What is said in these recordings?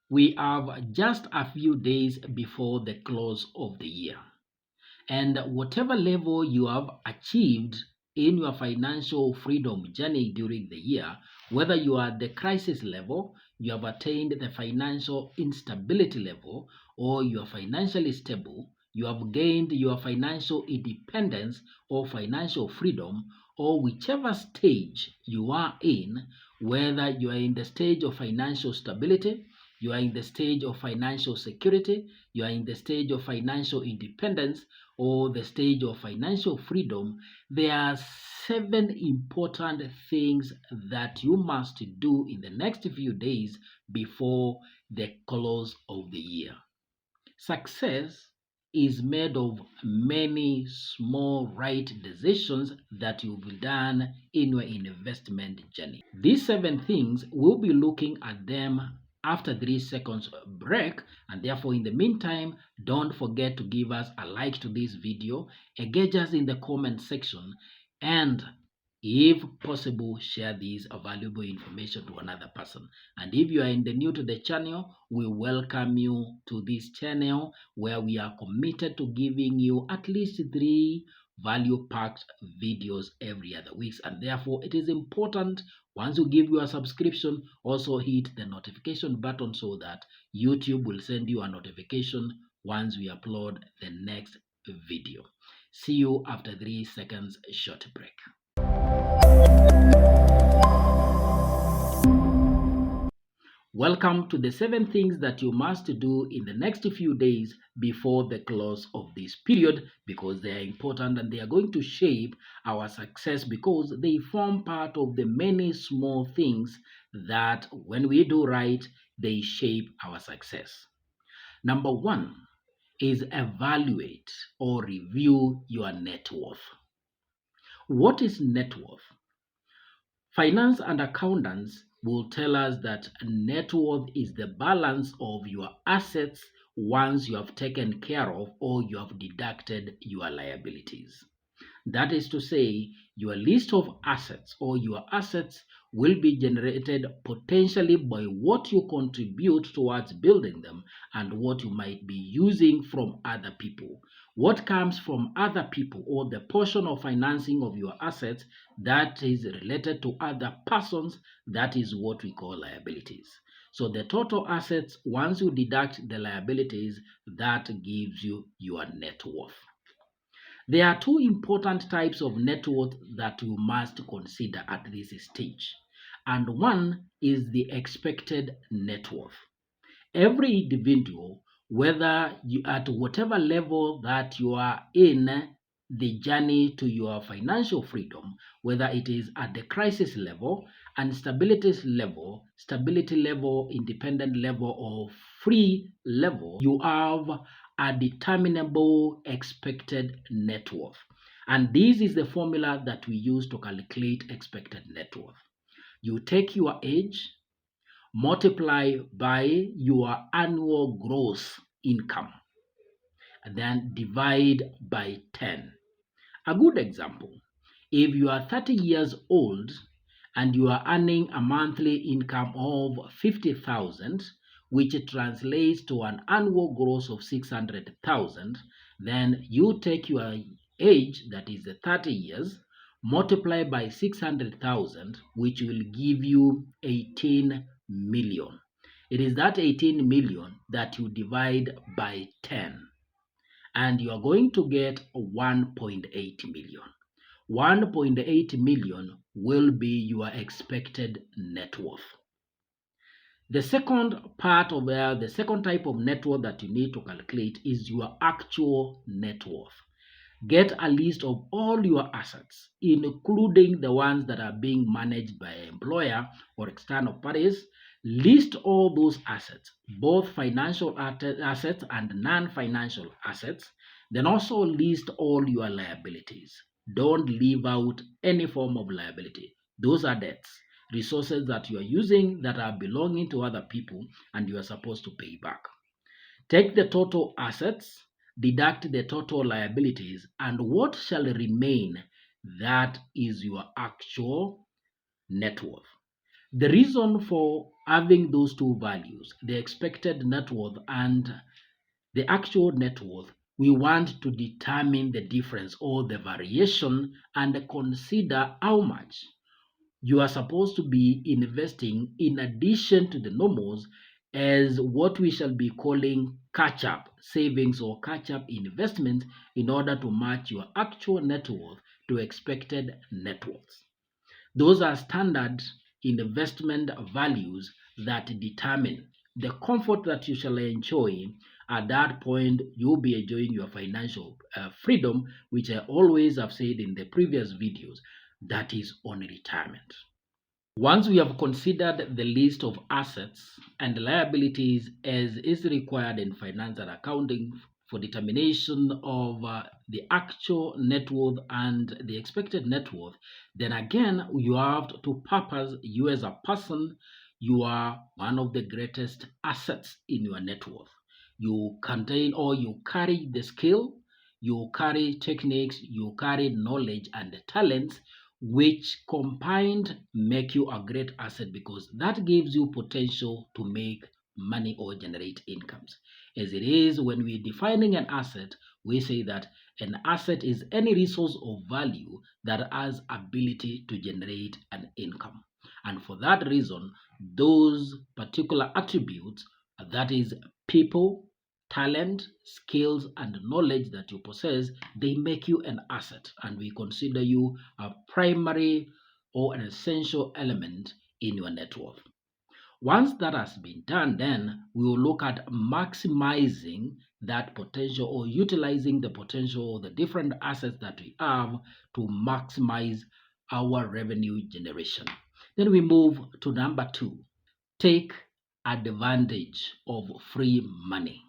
We have just a few days before the close of the year. And whatever level you have achieved in your financial freedom journey during the year, whether you are at the crisis level, you have attained the financial instability level, or you are financially stable, you have gained your financial independence or financial freedom, or whichever stage you are in, whether you are in the stage of financial stability, you are in the stage of financial security, you are in the stage of financial independence, or the stage of financial freedom, there are 7 important things that you must do in the next few days before the close of the year. Success is made of many small right decisions that you've done in your investment journey. These 7 things, we'll be looking at them after 3 seconds break, and therefore in the meantime, don't forget to give us a like to this video, engage us in the comment section, and if possible, share this valuable information to another person. And if you are new to the channel, we welcome you to this channel where we are committed to giving you at least 3 value-packed videos every other week. And therefore, it is important, once you give you a subscription, also hit the notification button so that YouTube will send you a notification once we upload the next video. See you after 3 seconds short break. Welcome to the 7 things that you must do in the next few days before the close of this period, because they are important and they are going to shape our success, because they form part of the many small things that when we do right, they shape our success. Number 1 is evaluate or review your net worth. What is net worth? Finance and accountants will tell us that net worth is the balance of your assets once you have taken care of or you have deducted your liabilities. That is to say, your list of assets or your assets will be generated potentially by what you contribute towards building them and what you might be using from other people. What comes from other people, or the portion of financing of your assets that is related to other persons, that is what we call liabilities. So the total assets, once you deduct the liabilities, that gives you your net worth. There are 2 important types of net worth that you must consider at this stage. And one is the expected net worth. Every individual, whether you at whatever level that you are in the journey to your financial freedom, whether it is at the crisis level and stability level, independent level, or free level, you have a determinable expected net worth. And this is the formula that we use to calculate expected net worth. You take your age, multiply by your annual gross income, and then divide by 10. A good example, if you are 30 years old and you are earning a monthly income of 50,000, which translates to an annual gross of 600,000, then you take your age, that is the 30 years, multiply by 600,000, which will give you 18 million. It is that 18 million that you divide by 10, and you are going to get 1.8 million. 1.8 million will be your expected net worth. The second type of net worth that you need to calculate is your actual net worth. Get a list of all your assets, including the ones that are being managed by an employer or external parties. List all those assets, both financial assets and non-financial assets. Then also list all your liabilities. Don't leave out any form of liability. Those are debts, resources that you are using that are belonging to other people and you are supposed to pay back. Take the total assets, deduct the total liabilities, and what shall remain, that is your actual net worth. The reason for having those two values, the expected net worth and the actual net worth, we want to determine the difference or the variation and consider how much you are supposed to be investing in addition to the normals as what we shall be calling catch up savings or catch up investment in order to match your actual net worth to expected net worth. Those are standard investment values that determine the comfort that you shall enjoy. At that point, you'll be enjoying your financial freedom, which I always have said in the previous videos, that is on retirement. Once we have considered the list of assets and liabilities as is required in finance and accounting for determination of the actual net worth and the expected net worth, then again you have to purpose you as a person. You are one of the greatest assets in your net worth. You contain or you carry the skill, you carry techniques, you carry knowledge and talents which combined make you a great asset because that gives you potential to make money or generate incomes. As it is, when we're defining an asset, we say that an asset is any resource of value that has ability to generate an income. And for that reason, those particular attributes, that is people, talent, skills, and knowledge that you possess, they make you an asset, and we consider you a primary or an essential element in your net worth. Once that has been done, then we will look at maximizing that potential or utilizing the potential or the different assets that we have to maximize our revenue generation. Then we move to number 2, take advantage of free money.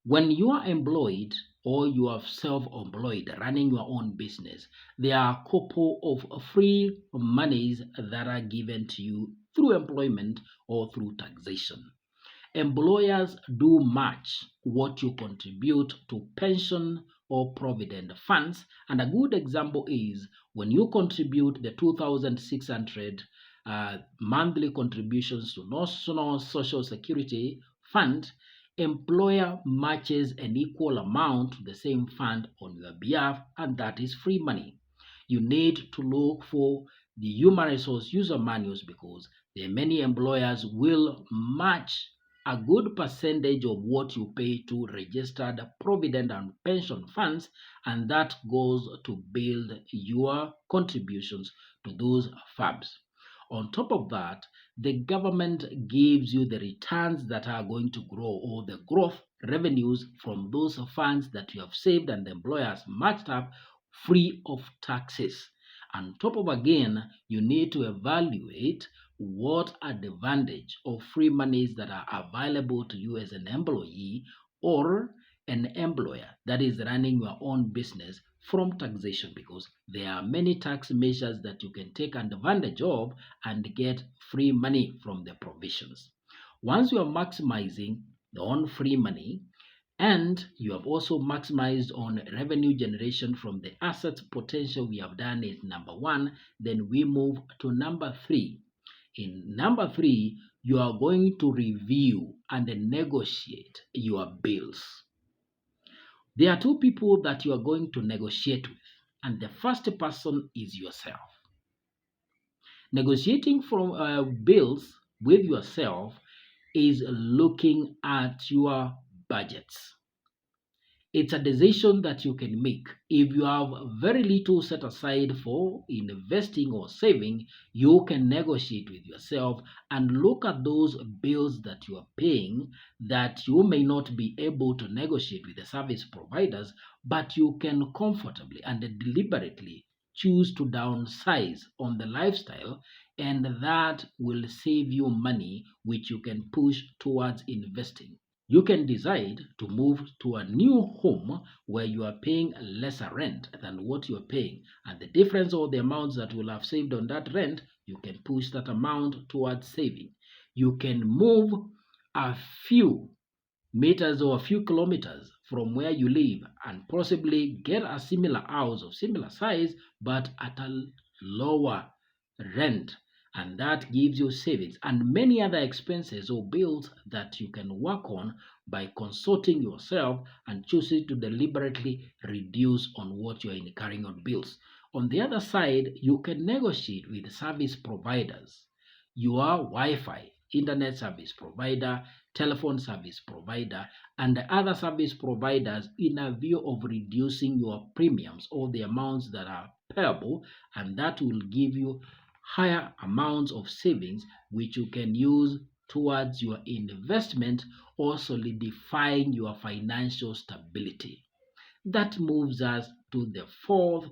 When you are employed or you are self-employed running your own business, there are a couple of free monies that are given to you through employment or through taxation. Employers do match what you contribute to pension or provident funds, and a good example is when you contribute the 2,600 monthly contributions to National Social Security Fund, employer matches an equal amount to the same fund on your behalf, and that is free money. You need to look for the human resource user manuals because there are many employers will match a good percentage of what you pay to registered provident and pension funds, and that goes to build your contributions to those firms. On top of that, the government gives you the returns that are going to grow or the growth revenues from those funds that you have saved and the employers matched up free of taxes. On top of again, you need to evaluate what are the advantage of free monies that are available to you as an employee or an employer that is running your own business from taxation, because there are many tax measures that you can take advantage of and get free money from the provisions. Once you are maximizing on free money and you have also maximized on revenue generation from the assets potential we have done is number 1, then we move to number 3. In number 3, you are going to review and negotiate your bills. There are 2 people that you are going to negotiate with, and the first person is yourself. Negotiating from bills with yourself is looking at your budgets. It's a decision that you can make. If you have very little set aside for investing or saving, you can negotiate with yourself and look at those bills that you are paying that you may not be able to negotiate with the service providers, but you can comfortably and deliberately choose to downsize on the lifestyle, and that will save you money which you can push towards investing. You can decide to move to a new home where you are paying lesser rent than what you are paying, and the difference or the amounts that you will have saved on that rent, you can push that amount towards saving. You can move a few meters or a few kilometers from where you live and possibly get a similar house of similar size but at a lower rent, and that gives you savings and many other expenses or bills that you can work on by consulting yourself and choosing to deliberately reduce on what you are incurring on bills. On the other side, you can negotiate with service providers, your Wi-Fi, internet service provider, telephone service provider, and other service providers in a view of reducing your premiums or the amounts that are payable, and that will give you higher amounts of savings which you can use towards your investment or solidifying your financial stability. That moves us to the fourth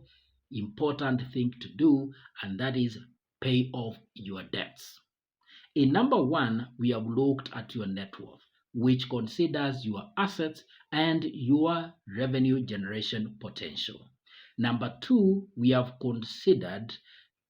important thing to do, and that is pay off your debts. In number one, we have looked at your net worth, which considers your assets and your revenue generation potential. Number two, we have considered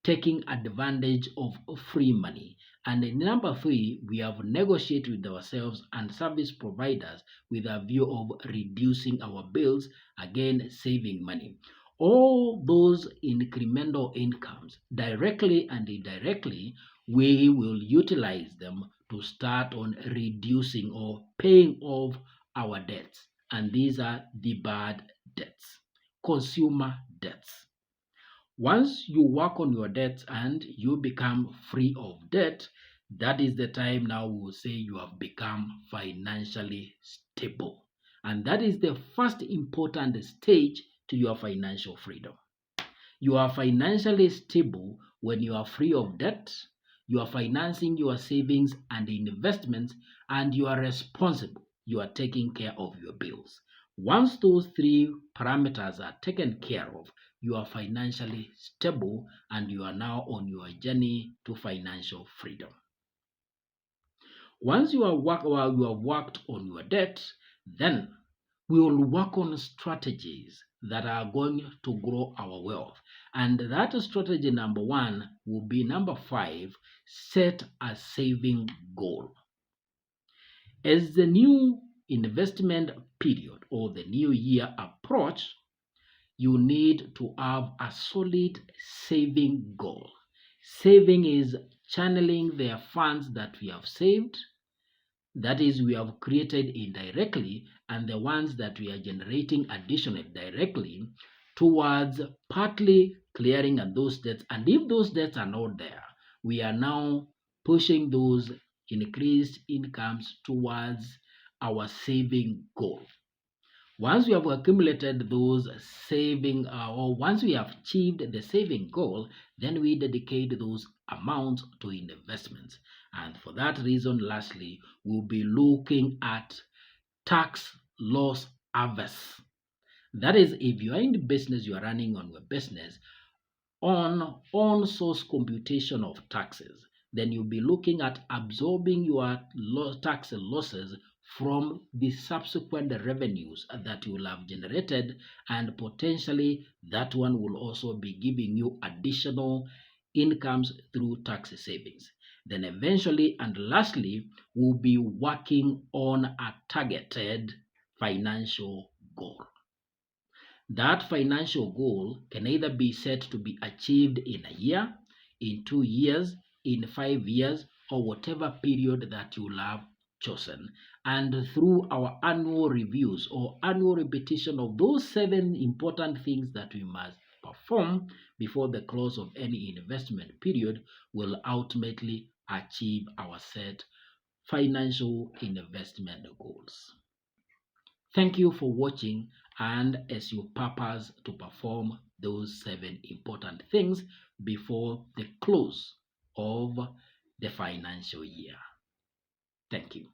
taking advantage of free money. And in number three, we have negotiated with ourselves and service providers with a view of reducing our bills, again, saving money. All those incremental incomes, directly and indirectly, we will utilize them to start on reducing or paying off our debts. And these are the bad debts, consumer debts. Once you work on your debts and you become free of debt, that is the time now we will say you have become financially stable. And that is the first important stage to your financial freedom. You are financially stable when you are free of debt, you are financing your savings and investments, and you are responsible. You are taking care of your bills. Once those three parameters are taken care of, you are financially stable and you are now on your journey to financial freedom. Once you have worked on your debt, then we will work on strategies that are going to grow our wealth. And that strategy number one will be number five, set a saving goal. As the new investment period or the new year approach, you need to have a solid saving goal. Saving is channeling the funds that we have saved, that is, we have created indirectly, and the ones that we are generating additionally directly towards partly clearing of those debts. And if those debts are not there, we are now pushing those increased incomes towards our saving goal. Once we have accumulated those saving, or once we have achieved the saving goal, then we dedicate those amounts to investments. And for that reason, lastly, we'll be looking at tax loss averse. That is, if you are in the business, you are running on your business on source computation of taxes, then you'll be looking at absorbing your tax losses from the subsequent revenues that you will have generated, and potentially that one will also be giving you additional incomes through tax savings. Then eventually and lastly, we'll be working on a targeted financial goal. That financial goal can either be set to be achieved in a year, in 2 years, in 5 years, or whatever period that you have chosen. And through our annual reviews or annual repetition of those 7 important things that we must perform before the close of any investment period, will ultimately achieve our set financial investment goals. Thank you for watching, and as you purpose to perform those 7 important things before the close of the financial year. Thank you.